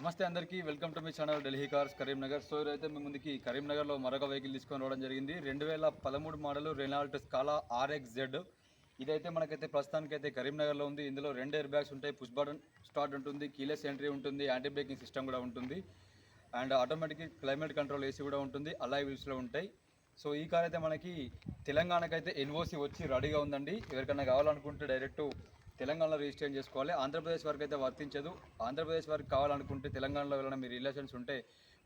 నమస్తే అందరికీ welcome to me channel Delhi cars Karimnagar. So ఈరోజైతే మీ ముందుకి కరీంనగర్లో మరొక వెహికల్ తీసుకొని రావడం జరిగింది. 2013 మోడల్ రెనాల్ట్ స్కాలా RXZ. ఇదైతే మనకైతే ప్రస్తుతానికైతే కరీంనగర్లో ఉంది. ఇందులో 2 ఎయిర్ బ్యాగ్స్ ఉంటాయి, పుష్ బటన్ స్టార్ట్ ఉంటుంది, కీలెస్ ఎంట్రీ ఉంటుంది, యాంటీ బ్రేకింగ్ సిస్టమ్ కూడా ఉంటుంది, and automatic climate control AC కూడా ఉంటుంది, అలాయ్ వీల్స్లో ఉంటాయి. సో ఈ కార్ అయితే మనకి తెలంగాణకైతే NOC వచ్చి రెడీగా ఉందండి. ఎవరికైనా కావాలనుకుంటే డైరెక్ట్ తెలంగాణలో రిజిస్ట్రేషన్ చేసుకోవాలి. ఆంధ్రప్రదేశ్ వరకు అయితే వర్తించదు. ఆంధ్రప్రదేశ్ వరకు కావాలనుకుంటే తెలంగాణలో వెళ్ళిన మీ రిలేషన్స్ ఉంటే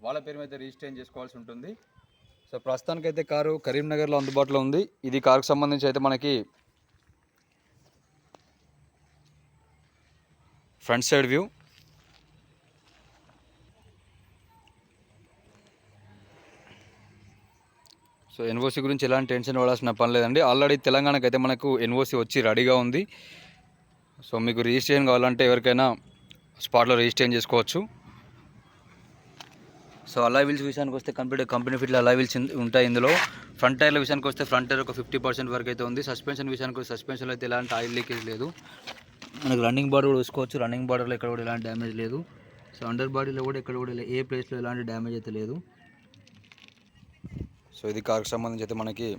వాళ్ళ పేరు మీద రిజిస్ట్రేషన్ చేసుకోవాల్సి ఉంటుంది. సో ప్రస్తుతానికైతే కారు కరీంనగర్లో అందుబాటులో ఉంది. ఇది కారుకు సంబంధించి అయితే మనకి front side view, so NOC గురించి ఎలాంటి టెన్షన్ పడాల్సిన పని లేదండి. ఆల్రెడీ తెలంగాణకు అయితే మనకు NOC వచ్చి రెడీగా ఉంది. సో మీకు రిజిస్ట్రేషన్ కావాలంటే ఎవరికైనా స్పాట్లో రిజిస్ట్రేషన్ చేసుకోవచ్చు. సో అలాయ్ వీల్స్ విషయానికి వస్తే కంపెనీ ఫిట్లో అలాయ్ వీల్స్ ఉంటాయి. ఇందులో ఫ్రంట్ టైర్ల విషయానికి వస్తే ఫ్రంట్ టైర్ ఒక 50% వరకు అయితే ఉంది. సస్పెన్షన్ విషయానికి వస్తే సస్పెన్షన్లో అయితే ఎలాంటి ఆయిల్ లీకేజ్ లేదు. మనకు రన్నింగ్ బార్డర్ కూడా చూసుకోవచ్చు. రన్నింగ్ బార్డర్లో ఎక్కడ కూడా ఎలాంటి డ్యామేజ్ లేదు. సో అండర్ బాడీలో కూడా ఎక్కడ కూడా ఏ ప్లేస్లో ఎలాంటి డ్యామేజ్ అయితే లేదు. సో ఇది కార్కి సంబంధించి అయితే మనకి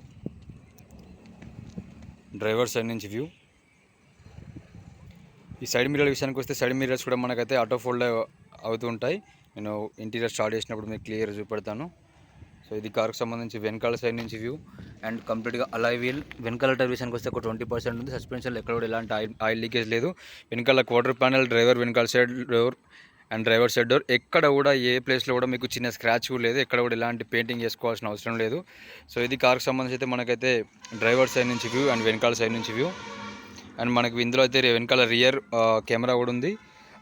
డ్రైవర్ సైడ్ నుంచి వ్యూ. ఈ సైడ్ మిర్రర్ విషయానికి వస్తే సైడ్ మిర్రర్స్ కూడా మనకైతే ఆటో ఫోల్డ్ అవుతూ ఉంటాయి. నేను ఇంటీరియర్ స్టార్ట్ చేసినప్పుడు మీకు క్లియర్ చూపెడతాను. సో ఇది కార్కి సంబంధించి వెనకాల సైడ్ నుంచి వ్యూ అండ్ కంప్లీట్గా అలాయ్ వీల్. వెనకాల టైర్ విషయానికి వస్తే ఒక 20% ఉంది. సస్పెన్షన్లో ఎక్కడ కూడా ఎలాంటి ఆయిల్ లీకేజ్ లేదు. వెనకాల క్వార్టర్ ప్యానల్, డ్రైవర్ వెనకాల side door and driver side door, ఎక్కడ కూడా ఏ ప్లేస్లో కూడా మీకు చిన్న స్క్రాచ్ లేదు. ఎక్కడ కూడా ఎలాంటి పెయింటింగ్ చేసుకోవాల్సిన అవసరం లేదు. సో ఇది కార్కి సంబంధించి అయితే మనకైతే డ్రైవర్ సైడ్ నుంచి వ్యూ అండ్ వెనకాల సైడ్ నుంచి వ్యూ. అండ్ మనకి ఇందులో అయితే వెనకాల రియర్ కెమెరా కూడా ఉంది.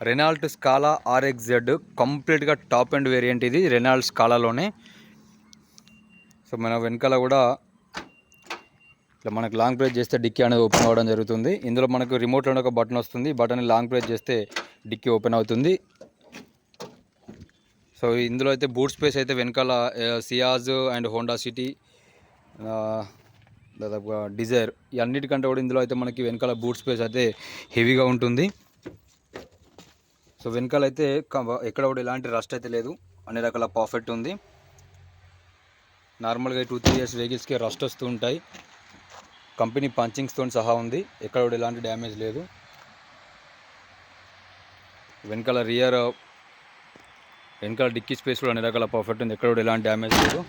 రెనాల్ట్ స్కాలా RXZ కంప్లీట్గా టాప్ అండ్ వేరియంట్. ఇది రెనాల్ట్ స్కాలాలోనే. సో మన వెనకాల కూడా ఇట్లా మనకు లాంగ్ ప్రెస్ చేస్తే డిక్కీ అనేది ఓపెన్ అవ్వడం జరుగుతుంది. ఇందులో మనకు రిమోట్లో ఒక బటన్ వస్తుంది. బటన్ లాంగ్ ప్రెస్ చేస్తే డిక్కీ ఓపెన్ అవుతుంది. సో ఇందులో అయితే బూట్ స్పేస్ అయితే వెనకాల సియాజ్ అండ్ హోండా సిటీ, దాదాపుగా డిజైర్, ఈ అన్నిటికంటే కూడా ఇందులో అయితే మనకి వెనకాల బూట్ స్పేస్ అయితే హెవీగా ఉంటుంది. సో వెనకాల అయితే ఎక్కడ కూడా ఎలాంటి రస్ట్ అయితే లేదు. అన్ని రకాల పర్ఫెక్ట్ ఉంది. నార్మల్గా 2-3 ఇయర్స్ వెహికల్స్కి రస్ట్ వస్తూ ఉంటాయి. కంపెనీ పంచింగ్స్తో సహా ఉంది. ఎక్కడ కూడా ఎలాంటి డ్యామేజ్ లేదు. వెనకాల వెనకాల డిక్కీ స్పేస్ కూడా అన్ని రకాల పర్ఫెక్ట్ ఉంది. ఎక్కడ కూడా ఎలాంటి డ్యామేజ్ లేదు.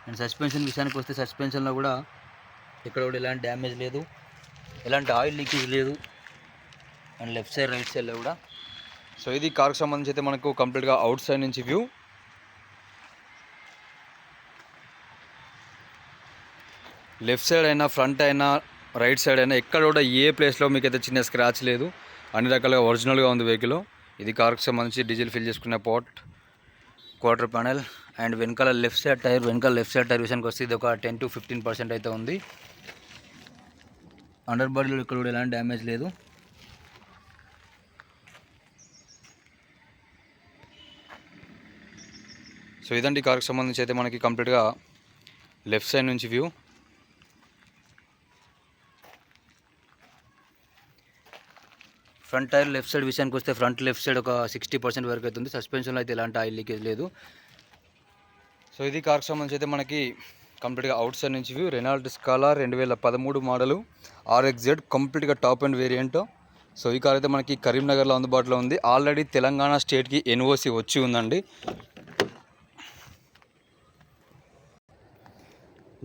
అండ్ సస్పెన్షన్ విషయానికి వస్తే సస్పెన్షన్లో కూడా ఎక్కడ కూడా ఎలాంటి డ్యామేజ్ లేదు, ఎలాంటి ఆయిల్ లీకేజ్ లేదు. అండ్ లెఫ్ట్ సైడ్ రైట్ సైడ్లో కూడా. సో ఇది కార్కి సంబంధించి అయితే మనకు కంప్లీట్గా అవుట్ సైడ్ నుంచి వ్యూ. లెఫ్ట్ సైడ్ అయినా ఫ్రంట్ అయినా రైట్ సైడ్ అయినా ఎక్కడ కూడా ఏ ప్లేస్లో మీకు అయితే చిన్న స్క్రాచ్ లేదు. అన్ని రకాలుగా ఒరిజినల్గా ఉంది వెహికల్. ఇది కార్కి సంబంధించి డీజిల్ ఫిల్ చేసుకునే పోర్ట్, క్వార్టర్ ప్యానెల్ అండ్ వెనకాల లెఫ్ట్ సైడ్ టైర్ విషయానికి వస్తే ఇది ఒక 10-15% అయితే ఉంది. అండర్ బాడీలో ఇక్కడ కూడా ఎలాంటి డ్యామేజ్ లేదు. సో ఇదండి కార్కి సంబంధించి అయితే మనకి కంప్లీట్గా లెఫ్ట్ సైడ్ నుంచి view. Front tyre left side విషయానికి వస్తే ఫ్రంట్ లెఫ్ట్ సైడ్ ఒక 60% వరకు అవుతుంది. సస్పెన్షన్లో అయితే ఎలాంటి ఆయిల్ లీకేజ్ లేదు. సో ఇది కార్కి సంబంధించి అయితే మనకి కంప్లీట్గా అవుట్ సైడ్ నుంచి view. Renault scallop 2013 model RXZ కంప్లీట్గా టాప్ అండ్ వేరియంట్. సో ఈ కార్ అయితే మనకి కరీంనగర్లో అందుబాటులో ఉంది. ఆల్రెడీ తెలంగాణ స్టేట్కి NOC వచ్చి ఉందండి.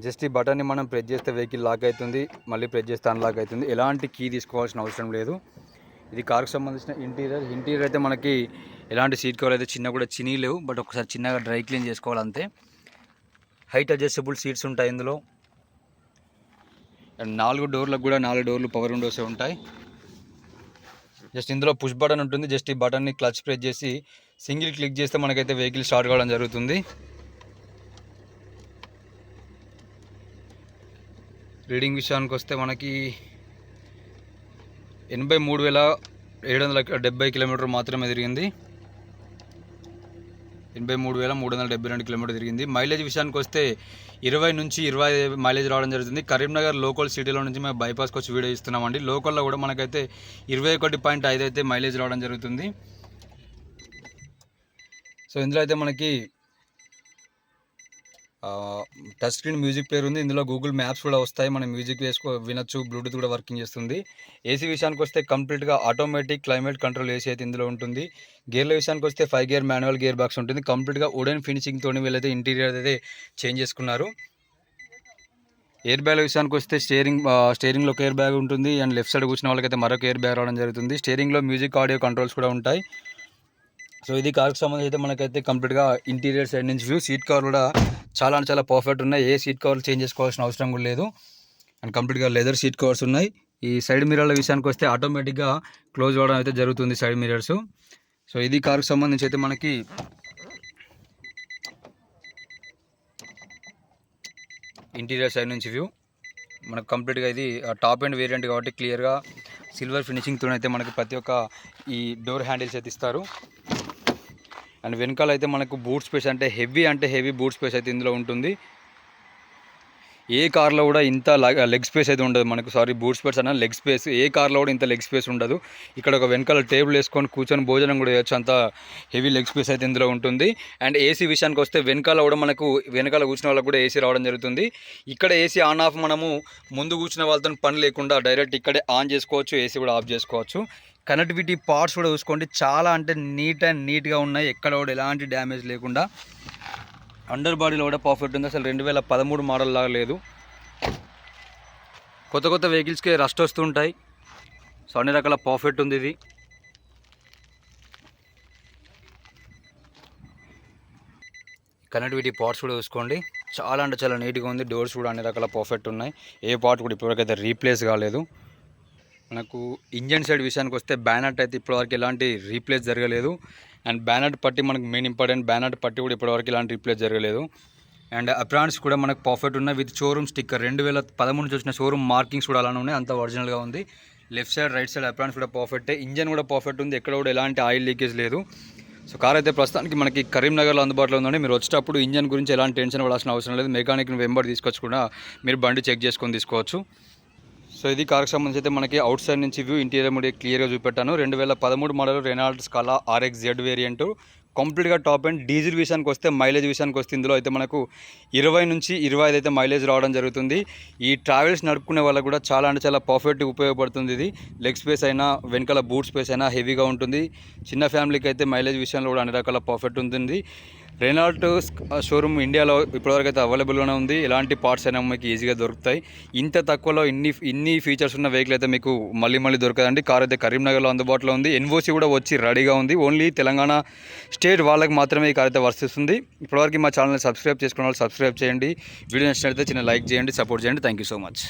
జస్ట్ ఈ బటన్ని మనం ప్రెస్ చేస్తే వెహికల్ లాక్ అవుతుంది, మళ్ళీ ప్రెస్ చేస్తే అన్లాక్ అవుతుంది. ఎలాంటి కీ తీసుకోవాల్సిన అవసరం లేదు. ఇది కార్కి సంబంధించిన ఇంటీరియర్ అయితే మనకి ఎలాంటి సీట్ కవర్ అయితే చిన్న కూడా చిని లేవు, బట్ ఒకసారి చిన్నగా డ్రై క్లీన్ చేసుకోవాలి అంతే. హైట్ అడ్జస్టబుల్ సీట్స్ ఉంటాయి ఇందులో. అండ్ 4 డోర్లకు కూడా 4 డోర్లు పవర్ విండోసే ఉంటాయి. జస్ట్ ఇందులో పుష్ బటన్ ఉంటుంది. జస్ట్ ఈ బటన్ని క్లచ్ ప్రెస్ చేసి సింగిల్ క్లిక్ చేస్తే మనకైతే వెహికల్ స్టార్ట్ కావడం జరుగుతుంది. రీడింగ్ విషయానికి వస్తే మనకి 83,770 కిలోమీటర్ మాత్రమే తిరిగింది. 83,372 కిలోమీటర్ తిరిగింది. మైలేజ్ విషయానికి వస్తే 20 నుంచి 25 మైలేజ్ రావడం జరుగుతుంది. కరీంనగర్ లోకల్ సిటీలో నుంచి మేము బైపాస్కి వచ్చి వీడియో ఇస్తున్నామండి. లోకల్లో కూడా మనకైతే 21.5 అయితే మైలేజ్ రావడం జరుగుతుంది. సో ఇందులో అయితే మనకి టచ్ స్క్రీన్ మ్యూజిక్ ప్లేయర్ ఉంది. ఇందులో గూగుల్ మ్యాప్స్ కూడా వస్తాయి, మనం మ్యూజిక్ వినొచ్చు. బ్లూటూత్ కూడా వర్కింగ్ చేస్తుంది. ఏసీ విషయానికి వస్తే కంప్లీట్గా ఆటోమేటిక్ క్లైమేట్ కంట్రోల్ ఏసీ అయితే ఇందులో ఉంటుంది. గేర్ల విషయానికి వస్తే 5 గేర్ మాన్యువల్ గేర్ బాక్స్ ఉంటుంది. కంప్లీట్గా వుడెన్ ఫినిషింగ్తో వీళ్ళైతే ఇంటీరియర్ అయితే చేంజ్ చేసుకున్నారు. ఎయిర్ బ్యాగ్ విషయానికి వస్తే స్టీరింగ్లో ఒక ఎయిర్ బ్యాగ్ ఉంటుంది. అండ్ లెఫ్ట్ సైడ్ కూర్చున్న వాళ్ళకైతే మరొక ఎయిర్ బ్యాగ్ రావడం జరుగుతుంది. స్టీరింగ్లో మ్యూజిక్ ఆడియో కంట్రోల్స్ కూడా ఉంటాయి. సో ఇది కార్కి సంబంధించి అయితే మనకైతే కంప్లీట్గా ఇంటీరియర్ సైడ్ నుంచి వ్యూ. సీట్ కవర్ కూడా చాలా పర్ఫెక్ట్ ఉన్నాయి. ఏ సీట్ కవర్ చేంజ్ చేసుకోవాల్సిన అవసరం కూడా లేదు. అండ్ కంప్లీట్గా లెదర్ సీట్ కవర్స్ ఉన్నాయి. ఈ సైడ్ మిర్రర్ల విషయానికి వస్తే ఆటోమేటిక్గా క్లోజ్ అవ్వడం అయితే జరుగుతుంది సైడ్ మిర్రర్స్. సో ఇది కార్కి సంబంధించి అయితే మనకి ఇంటీరియర్ సైడ్ నుంచి వ్యూ. మనకు కంప్లీట్గా ఇది టాప్ అండ్ వేరియంట్ కాబట్టి క్లియర్గా సిల్వర్ ఫినిషింగ్తో అయితే మనకి ప్రతి ఒక్క ఈ డోర్ హ్యాండిల్స్ అయితే ఇస్తారు. అండ్ వెనకాల అయితే మనకు బూట్ స్పేస్ అంటే హెవీ బూట్ స్పేస్ అయితే ఇందులో ఉంటుంది. ఏ కార్లో కూడా ఇంత లెగ్ స్పేస్ అయితే ఉండదు మనకు. బూట్ స్పేస్ అన్న లెగ్ స్పేస్ ఏ కార్లో కూడా ఇంత లెగ్ స్పేస్ ఉండదు. ఇక్కడ ఒక వెనకాల టేబుల్ వేసుకొని కూర్చొని భోజనం కూడా చేయొచ్చు, అంత హెవీ లెగ్ స్పేస్ అయితే ఇందులో ఉంటుంది. అండ్ ఏసీ విషయానికి వస్తే వెనకాల కూడా మనకు వెనకాల కూర్చున్న వాళ్ళకి కూడా ఏసీ రావడం జరుగుతుంది. ఇక్కడ ఏసీ ఆన్ ఆఫ్ మనము ముందు కూర్చున్న వాళ్ళతో పని లేకుండా డైరెక్ట్ ఇక్కడే ఆన్ చేసుకోవచ్చు, ఏసీ కూడా ఆఫ్ చేసుకోవచ్చు. కనెక్టివిటీ పార్ట్స్ కూడా చూసుకోండి, చాలా అంటే నీట్గా ఉన్నాయి. ఎక్కడ కూడా ఎలాంటి డ్యామేజ్ లేకుండా. అండర్ బాడీలో కూడా పర్ఫెక్ట్ ఉంది. అసలు 2013 మోడల్ లాగా లేదు. కొత్త వెహికల్స్కి రస్ట్ వస్తుంటాయి. సో అన్ని రకాల పర్ఫెక్ట్ ఉంది ఇది. కనెక్టివిటీ పార్ట్స్ కూడా చూసుకోండి, చాలా అంటే చాలా నీట్గా ఉంది. డోర్స్ కూడా అన్ని రకాల పర్ఫెక్ట్ ఉన్నాయి. ఏ పార్ట్ కూడా ఇప్పటివరకైతే రీప్లేస్ కాలేదు. మనకు ఇంజన్ సైడ్ విషయానికి వస్తే బ్యానట్ అయితే ఇప్పటివరకు ఎలాంటి రీప్లేస్ జరగలేదు. అండ్ బ్యానట్ పట్టి మనకు మెయిన్ ఇంపార్టెంట్, బ్యానట్ పట్టి కూడా ఇప్పటివరకు ఎలాంటి రీప్లేస్ జరగలేదు. అండ్ అప్రాన్స్ కూడా మనకు పర్ఫెక్ట్ ఉన్నాయి విత్ షోరూమ్ స్టిక్కర్. 2013 నుంచి వచ్చిన షోరూమ్ మార్కింగ్స్ కూడా అలానే ఉన్నాయి, అంత ఒరిజినల్గా ఉంది. Left side right side aprons కూడా పర్ఫెక్టే. ఇంజన్ కూడా పర్ఫెక్ట్ ఉంది, ఎక్కడ కూడా ఎలాంటి ఆయిల్ లీకేజ్ లేదు. సో కార్ అయితే ప్రస్తుతానికి మనకి కరీంనగర్లో అందుబాటులో ఉందండి. మీరు వచ్చేటప్పుడు ఇంజన్ గురించి ఎలాంటి టెన్షన్ పడాల్సిన అవసరం లేదు. మెకానిక్ని వెంబడి తీసుకొచ్చి కూడా మీరు బండి చెక్ చేసుకొని తీసుకోవచ్చు. సో ఇది కార్కి సంబంధించి అయితే మనకి అవుట్ సైడ్ నుంచి వ్యూ, ఇంటీరియర్ కూడా క్లియర్గా చూపెట్టాను. 2013 model Renault scallop RX-Z variant, కంప్లీట్గా టాప్ అండ్. డీజిల్ విషయానికి వస్తే మైలేజ్ విషయానికి వస్తే ఇందులో అయితే మనకు 20 నుంచి 25 అయితే మైలేజ్ రావడం జరుగుతుంది. ఈ ట్రావెల్స్ నడుపుకునే వాళ్ళకు కూడా చాలా అంటే చాలా పర్ఫెక్ట్గా ఉపయోగపడుతుంది ఇది. లెగ్ స్పేస్ అయినా వెనకాల బూట్ స్పేస్ అయినా హెవీగా ఉంటుంది. చిన్న ఫ్యామిలీకి అయితే మైలేజ్ విషయంలో కూడా అన్ని రకాల పర్ఫెక్ట్ ఉంటుంది. రెనాల్ట్ షోరూమ్ ఇండియాలో ఇప్పటివరకు అయితే అవైలబుల్గానే ఉంది. ఎలాంటి పార్ట్స్ అయినా మీకు ఈజీగా దొరుకుతాయి. ఇంత తక్కువలో ఇన్ని ఫీచర్స్ ఉన్న వెహికల్ అయితే మీకు మళ్ళీ దొరకదండి. కార్ అయితే కరీంనగర్లో అందుబాటులో ఉంది. NOC కూడా వచ్చి రెడీగా ఉంది. ఓన్లీ తెలంగాణ స్టేట్ వాళ్ళకి మాత్రమే ఈ కార్ అయితే వర్తిస్తుంది. ఇప్పటివరకు మా ఛానల్ని సబ్స్క్రైబ్ చేసుకున్న వాళ్ళు సబ్స్క్రైబ్ చేయండి. వీడియో నచ్చినట్లయితే చిన్న లైక్ చేయండి, సపోర్ట్ చేయండి. Thank you so much.